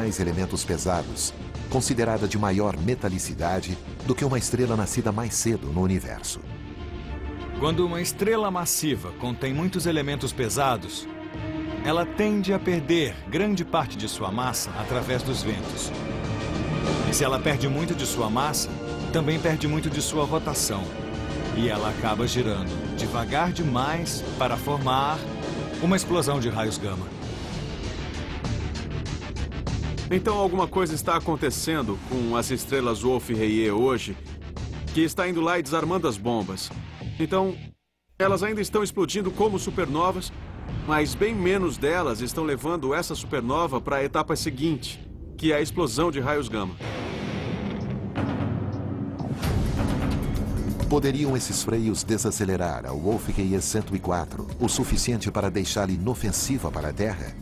mais elementos pesados, considerada de maior metalicidade do que uma estrela nascida mais cedo no universo. Quando uma estrela massiva contém muitos elementos pesados, ela tende a perder grande parte de sua massa através dos ventos. E se ela perde muito de sua massa, também perde muito de sua rotação. E ela acaba girando devagar demais para formar uma explosão de raios gama. Então alguma coisa está acontecendo com as estrelas Wolf-Rayet hoje, que está indo lá e desarmando as bombas. Então, elas ainda estão explodindo como supernovas, mas bem menos delas estão levando essa supernova para a etapa seguinte, que é a explosão de raios gama. Poderiam esses freios desacelerar a Wolf-Rayet 104 o suficiente para deixá-la inofensiva para a Terra?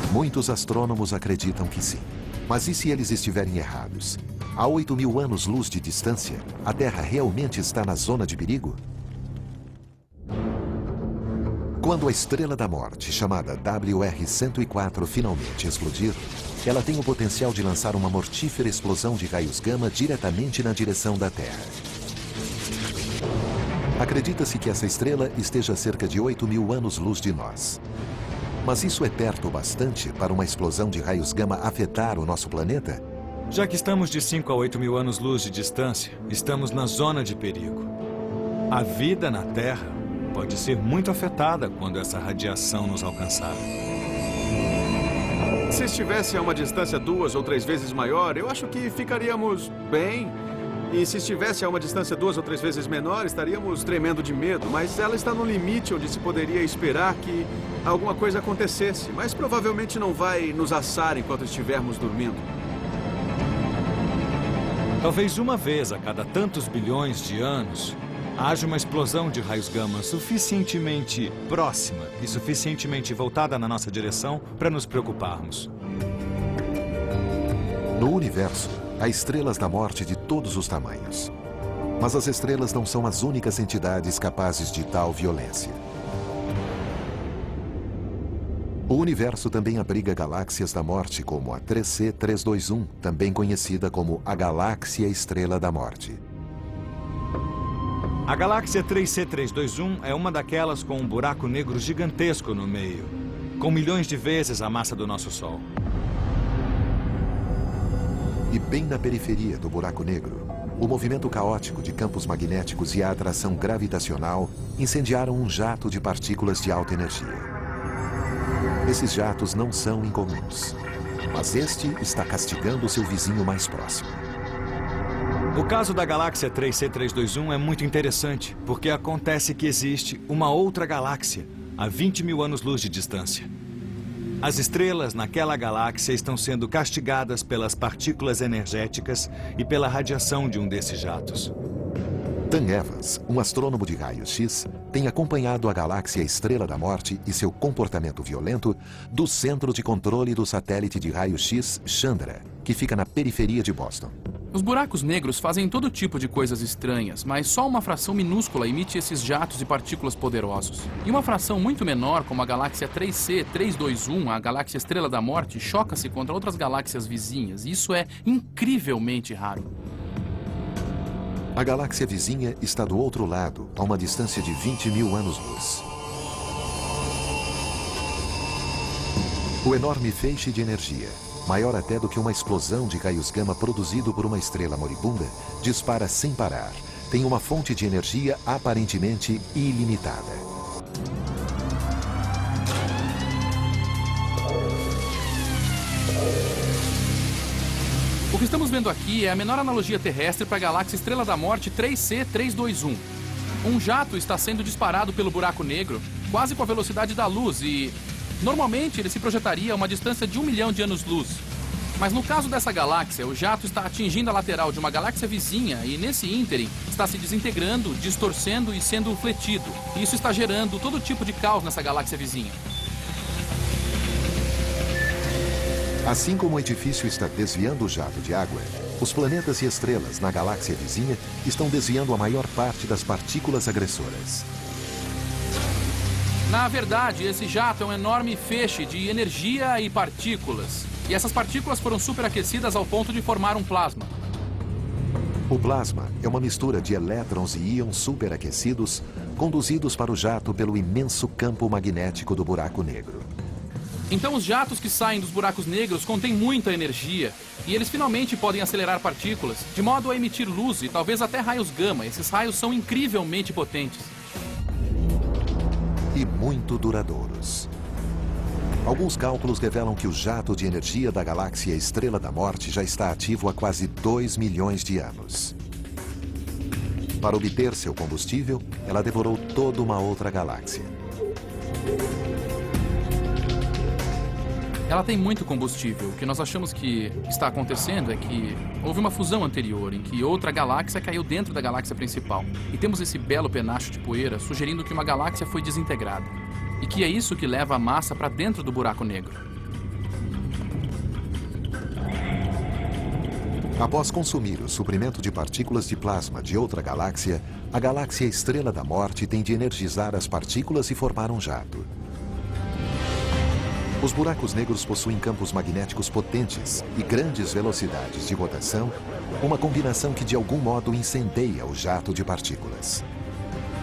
Muitos astrônomos acreditam que sim. Mas e se eles estiverem errados? A 8.000 anos-luz de distância, a Terra realmente está na zona de perigo? Quando a Estrela da Morte, chamada WR-104, finalmente explodir, ela tem o potencial de lançar uma mortífera explosão de raios gama diretamente na direção da Terra. Acredita-se que essa estrela esteja a cerca de 8.000 anos-luz de nós. Mas isso é perto bastante para uma explosão de raios gama afetar o nosso planeta? Já que estamos de 5 a 8.000 anos-luz de distância, estamos na zona de perigo. A vida na Terra pode ser muito afetada quando essa radiação nos alcançar. Se estivesse a uma distância 2 ou 3 vezes maior, eu acho que ficaríamos bem. E se estivesse a uma distância 2 ou 3 vezes menor, estaríamos tremendo de medo. Mas ela está no limite onde se poderia esperar que alguma coisa acontecesse. Mas provavelmente não vai nos assar enquanto estivermos dormindo. Talvez uma vez a cada tantos bilhões de anos, haja uma explosão de raios gama suficientemente próxima e suficientemente voltada na nossa direção para nos preocuparmos. No universo, há estrelas da morte de todos os tamanhos. Mas as estrelas não são as únicas entidades capazes de tal violência. O universo também abriga galáxias da morte como a 3C321, também conhecida como a Galáxia Estrela da Morte. A galáxia 3C321 é uma daquelas com um buraco negro gigantesco no meio, com milhões de vezes a massa do nosso Sol. E bem na periferia do buraco negro, o movimento caótico de campos magnéticos e a atração gravitacional incendiaram um jato de partículas de alta energia. Esses jatos não são incomuns, mas este está castigando seu vizinho mais próximo. O caso da galáxia 3C321 é muito interessante, porque acontece que existe uma outra galáxia a 20.000 anos-luz de distância. As estrelas naquela galáxia estão sendo castigadas pelas partículas energéticas e pela radiação de um desses jatos. Dan Evans, um astrônomo de raios-x, tem acompanhado a galáxia Estrela da Morte e seu comportamento violento do Centro de Controle do Satélite de Raio-X Chandra, que fica na periferia de Boston. Os buracos negros fazem todo tipo de coisas estranhas, mas só uma fração minúscula emite esses jatos de partículas poderosos. E uma fração muito menor, como a galáxia 3C321, a galáxia Estrela da Morte, choca-se contra outras galáxias vizinhas. E isso é incrivelmente raro. A galáxia vizinha está do outro lado, a uma distância de 20.000 anos-luz. O enorme feixe de energia, maior até do que uma explosão de raios gama produzido por uma estrela moribunda, dispara sem parar. Tem uma fonte de energia aparentemente ilimitada. O que estamos vendo aqui é a menor analogia terrestre para a galáxia Estrela da Morte 3C321. Um jato está sendo disparado pelo buraco negro, quase com a velocidade da luz e... normalmente ele se projetaria a uma distância de 1 milhão de anos-luz. Mas no caso dessa galáxia, o jato está atingindo a lateral de uma galáxia vizinha e nesse ínterim está se desintegrando, distorcendo e sendo fletido. E isso está gerando todo tipo de caos nessa galáxia vizinha. Assim como o edifício está desviando o jato de água, os planetas e estrelas na galáxia vizinha estão desviando a maior parte das partículas agressoras. Na verdade, esse jato é um enorme feixe de energia e partículas. E essas partículas foram superaquecidas ao ponto de formar um plasma. O plasma é uma mistura de elétrons e íons superaquecidos conduzidos para o jato pelo imenso campo magnético do buraco negro. Então os jatos que saem dos buracos negros contêm muita energia e eles finalmente podem acelerar partículas, de modo a emitir luz e talvez até raios gama. Esses raios são incrivelmente potentes. E muito duradouros. Alguns cálculos revelam que o jato de energia da galáxia Estrela da Morte já está ativo há quase 2 milhões de anos. Para obter seu combustível, ela devorou toda uma outra galáxia. Ela tem muito combustível. O que nós achamos que está acontecendo é que houve uma fusão anterior, em que outra galáxia caiu dentro da galáxia principal. E temos esse belo penacho de poeira sugerindo que uma galáxia foi desintegrada. E que é isso que leva a massa para dentro do buraco negro. Após consumir o suprimento de partículas de plasma de outra galáxia, a galáxia Estrela da Morte tem de energizar as partículas e formar um jato. Os buracos negros possuem campos magnéticos potentes e grandes velocidades de rotação, uma combinação que de algum modo incendeia o jato de partículas.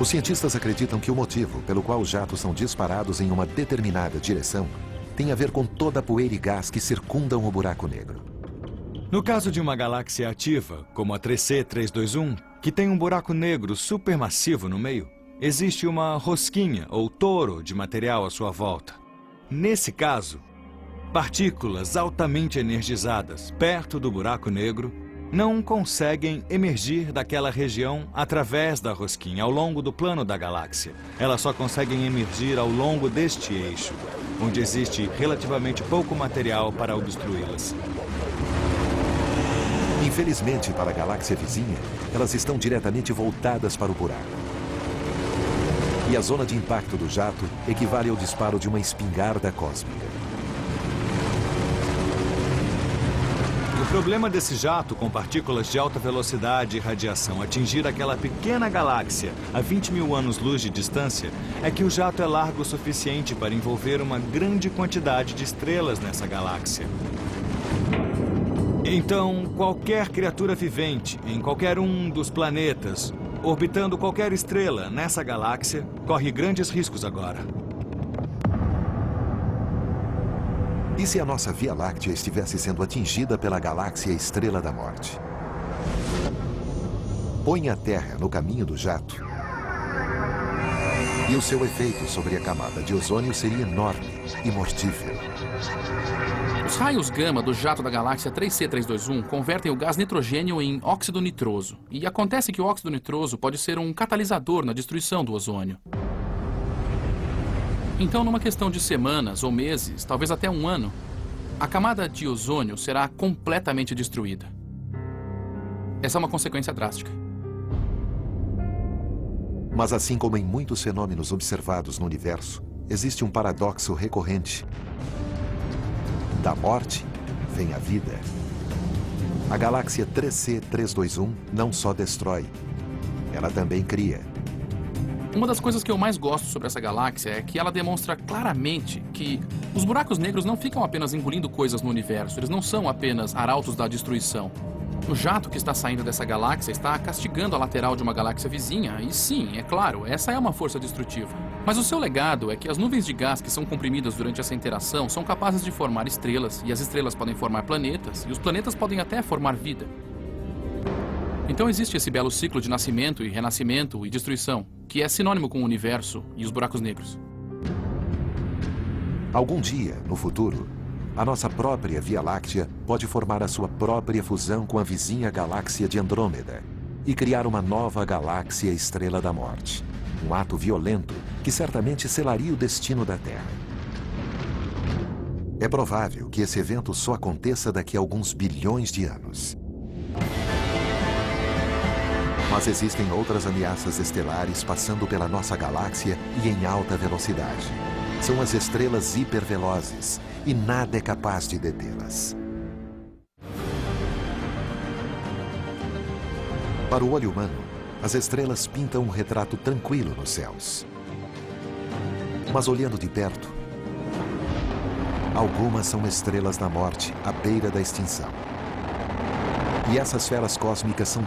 Os cientistas acreditam que o motivo pelo qual os jatos são disparados em uma determinada direção tem a ver com toda a poeira e gás que circundam o buraco negro. No caso de uma galáxia ativa, como a 3C321, que tem um buraco negro supermassivo no meio, existe uma rosquinha ou toro de material à sua volta. Nesse caso, partículas altamente energizadas perto do buraco negro não conseguem emergir daquela região através da rosquinha ao longo do plano da galáxia. Elas só conseguem emergir ao longo deste eixo, onde existe relativamente pouco material para obstruí-las. Infelizmente, para a galáxia vizinha, elas estão diretamente voltadas para o buraco. E a zona de impacto do jato equivale ao disparo de uma espingarda cósmica. O problema desse jato com partículas de alta velocidade e radiação atingir aquela pequena galáxia a 20 mil anos-luz de distância é que o jato é largo o suficiente para envolver uma grande quantidade de estrelas nessa galáxia. Então, qualquer criatura vivente em qualquer um dos planetas, orbitando qualquer estrela nessa galáxia, corre grandes riscos agora. E se a nossa Via Láctea estivesse sendo atingida pela galáxia Estrela da Morte? Põe a Terra no caminho do jato e o seu efeito sobre a camada de ozônio seria enorme e mortífero. Os raios gama do jato da galáxia 3C321 convertem o gás nitrogênio em óxido nitroso. E acontece que o óxido nitroso pode ser um catalisador na destruição do ozônio. Então, numa questão de semanas ou meses, talvez até um ano, a camada de ozônio será completamente destruída. Essa é uma consequência drástica. Mas assim como em muitos fenômenos observados no universo, existe um paradoxo recorrente. Da morte vem a vida. A galáxia 3C321 não só destrói, ela também cria. Uma das coisas que eu mais gosto sobre essa galáxia é que ela demonstra claramente que os buracos negros não ficam apenas engolindo coisas no universo, eles não são apenas arautos da destruição. O jato que está saindo dessa galáxia está castigando a lateral de uma galáxia vizinha, e sim, é claro, essa é uma força destrutiva. Mas o seu legado é que as nuvens de gás que são comprimidas durante essa interação são capazes de formar estrelas, e as estrelas podem formar planetas, e os planetas podem até formar vida. Então existe esse belo ciclo de nascimento e renascimento e destruição, que é sinônimo com o universo e os buracos negros. Algum dia, no futuro, a nossa própria Via Láctea pode formar a sua própria fusão com a vizinha galáxia de Andrômeda e criar uma nova galáxia Estrela da Morte. Um ato violento que certamente selaria o destino da Terra. É provável que esse evento só aconteça daqui a alguns bilhões de anos. Mas existem outras ameaças estelares passando pela nossa galáxia e em alta velocidade. São as estrelas hipervelozes e nada é capaz de detê-las. Para o olho humano, as estrelas pintam um retrato tranquilo nos céus. Mas olhando de perto, algumas são estrelas da morte, à beira da extinção. E essas feras cósmicas são